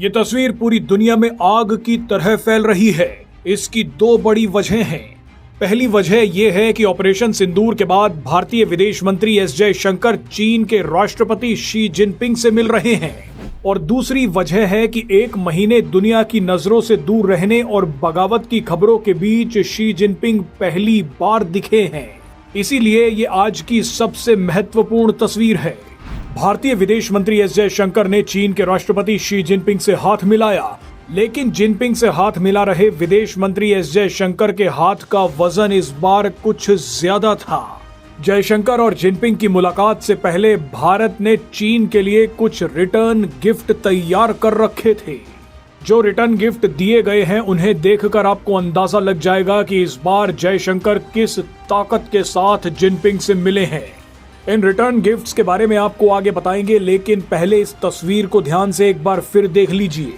ये तस्वीर पूरी दुनिया में आग की तरह फैल रही है। इसकी दो बड़ी वजह हैं। पहली वजह यह है कि ऑपरेशन सिंदूर के बाद भारतीय विदेश मंत्री एस जयशंकर चीन के राष्ट्रपति शी जिनपिंग से मिल रहे हैं, और दूसरी वजह है कि एक महीने दुनिया की नजरों से दूर रहने और बगावत की खबरों के बीच शी जिनपिंग पहली बार दिखे हैं। इसीलिए ये आज की सबसे महत्वपूर्ण तस्वीर है। भारतीय विदेश मंत्री एस जयशंकर ने चीन के राष्ट्रपति शी जिनपिंग से हाथ मिलाया, लेकिन जिनपिंग से हाथ मिला रहे विदेश मंत्री एस जयशंकर के हाथ का वजन इस बार कुछ ज्यादा था। जयशंकर और जिनपिंग की मुलाकात से पहले भारत ने चीन के लिए कुछ रिटर्न गिफ्ट तैयार कर रखे थे। जो रिटर्न गिफ्ट दिए गए हैं उन्हें देखकर आपको अंदाजा लग जाएगा कि इस बार जयशंकर किस ताकत के साथ जिनपिंग से मिले हैं। इन रिटर्न गिफ्ट्स के बारे में आपको आगे बताएंगे, लेकिन पहले इस तस्वीर को ध्यान से एक बार फिर देख लीजिए।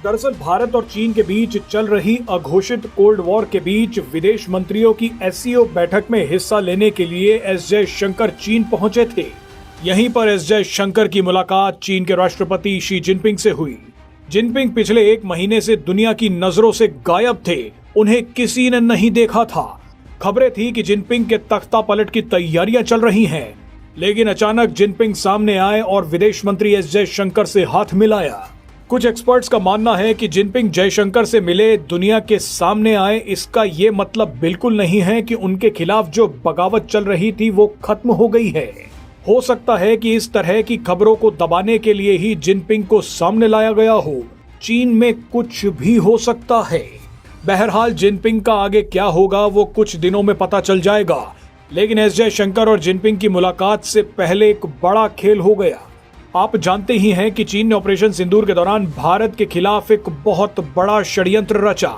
दरअसल भारत और चीन के बीच चल रही अघोषित कोल्ड वॉर के बीच विदेश मंत्रियों की एससीओ बैठक में हिस्सा लेने के लिए एस जयशंकर चीन पहुंचे थे। यहीं पर एस जयशंकर की मुलाकात चीन के राष्ट्रपति शी जिनपिंग से हुई। जिनपिंग पिछले एक महीने से दुनिया की नजरों से गायब थे, उन्हें किसी ने नहीं देखा था। खबरें थी कि जिनपिंग के तख्ता पलट की तैयारियां चल रही हैं, लेकिन अचानक जिनपिंग सामने आए और विदेश मंत्री एस जयशंकर से हाथ मिलाया। कुछ एक्सपर्ट्स का मानना है कि जिनपिंग जयशंकर से मिले, दुनिया के सामने आए, इसका ये मतलब बिल्कुल नहीं है कि उनके खिलाफ जो बगावत चल रही थी वो खत्म हो गई है। हो सकता है कि इस तरह की खबरों को दबाने के लिए ही जिनपिंग को सामने लाया गया हो। चीन में कुछ भी हो सकता है। बहरहाल जिनपिंग का आगे क्या होगा वो कुछ दिनों में पता चल जाएगा, लेकिन एस जयशंकर और जिनपिंग की मुलाकात से पहले एक बड़ा खेल हो गया। आप जानते ही हैं कि चीन ने ऑपरेशन सिंदूर के दौरान भारत के खिलाफ एक बहुत बड़ा षड्यंत्र रचा।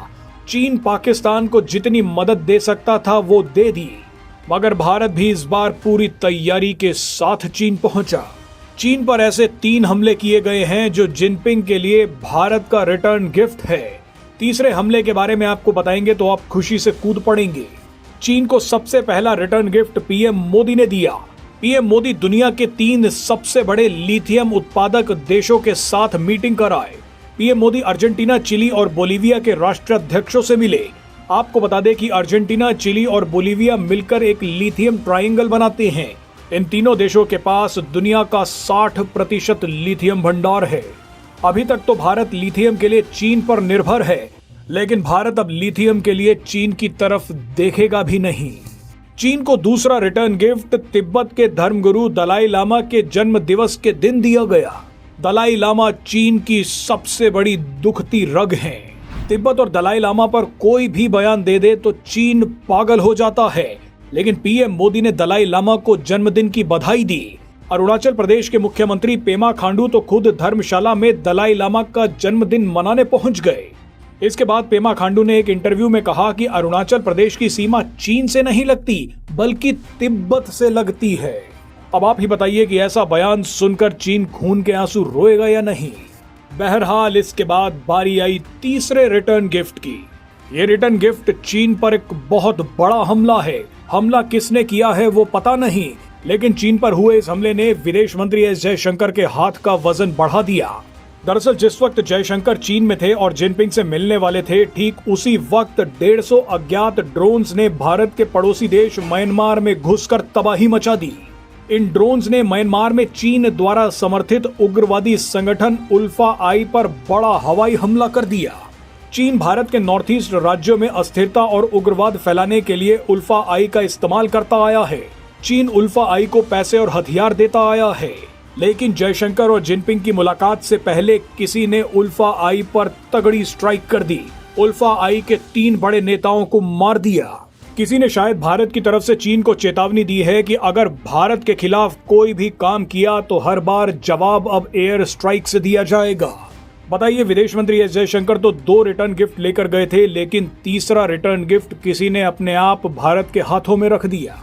चीन पाकिस्तान को जितनी मदद दे सकता था वो दे दी, मगर भारत भी इस बार पूरी तैयारी के साथ चीन पहुंचा। चीन पर ऐसे 3 हमले किए गए हैं जो जिनपिंग के लिए भारत का रिटर्न गिफ्ट है। तीसरे हमले के बारे में आपको बताएंगे तो आप खुशी से कूद पड़ेंगे। चीन को सबसे पहला रिटर्न गिफ्ट पीएम मोदी ने दिया। पीएम मोदी दुनिया के 3 सबसे बड़े लिथियम उत्पादक देशों के साथ मीटिंग कराए। पीएम मोदी अर्जेंटीना, चिली और बोलीविया के राष्ट्राध्यक्षों से मिले। आपको बता दें कि अर्जेंटीना, चिली और बोलीविया मिलकर एक लिथियम ट्रायंगल बनाते हैं। इन तीनों देशों के पास दुनिया का 60% लिथियम भंडार है। अभी तक तो भारत लिथियम के लिए चीन पर निर्भर है, लेकिन भारत अब लिथियम के लिए चीन की तरफ देखेगा भी नहीं। चीन को दूसरा रिटर्न गिफ्ट तिब्बत के धर्मगुरु दलाई लामा के जन्म दिवस के दिन दिया गया। दलाई लामा चीन की सबसे बड़ी दुखती रग हैं। तिब्बत और दलाई लामा पर कोई भी बयान दे दे तो चीन पागल हो जाता है, लेकिन पीएम मोदी ने दलाई लामा को जन्मदिन की बधाई दी। अरुणाचल प्रदेश के मुख्यमंत्री पेमा खांडू तो खुद धर्मशाला में दलाई लामा का जन्मदिन मनाने पहुंच गए। इसके बाद पेमा खांडू ने एक इंटरव्यू में कहा कि अरुणाचल प्रदेश की सीमा चीन से नहीं लगती बल्कि तिब्बत से लगती है। अब आप ही बताइए कि ऐसा बयान सुनकर चीन खून के आंसू रोएगा या नहीं। बहरहाल इसके बाद बारी आई तीसरे रिटर्न गिफ्ट की। ये रिटर्न गिफ्ट चीन पर एक बहुत बड़ा हमला है। हमला किसने किया है वो पता नहीं, लेकिन चीन पर हुए इस हमले ने विदेश मंत्री एस जयशंकर के हाथ का वजन बढ़ा दिया। दरअसल जिस वक्त जयशंकर चीन में थे और जिनपिंग से मिलने वाले थे, ठीक उसी वक्त 150 अज्ञात ड्रोन्स ने भारत के पड़ोसी देश म्यांमार में घुसकर तबाही मचा दी। इन ड्रोन्स ने म्यांमार में चीन द्वारा समर्थित उग्रवादी संगठन उल्फा आई पर बड़ा हवाई हमला कर दिया। चीन भारत के नॉर्थ ईस्ट राज्यों में अस्थिरता और उग्रवाद फैलाने के लिए उल्फा आई का इस्तेमाल करता आया है। चीन उल्फा आई को पैसे और हथियार देता आया है, लेकिन जयशंकर और जिनपिंग की मुलाकात से पहले किसी ने उल्फा आई पर तगड़ी स्ट्राइक कर दी। उल्फा आई के 3 बड़े नेताओं को मार दिया। किसी ने शायद भारत की तरफ से चीन को चेतावनी दी है कि अगर भारत के खिलाफ कोई भी काम किया तो हर बार जवाब अब एयर स्ट्राइक से दिया जाएगा। बताइए, विदेश मंत्री एस जयशंकर तो 2 रिटर्न गिफ्ट लेकर गए थे, लेकिन तीसरा रिटर्न गिफ्ट किसी ने अपने आप भारत के हाथों में रख दिया।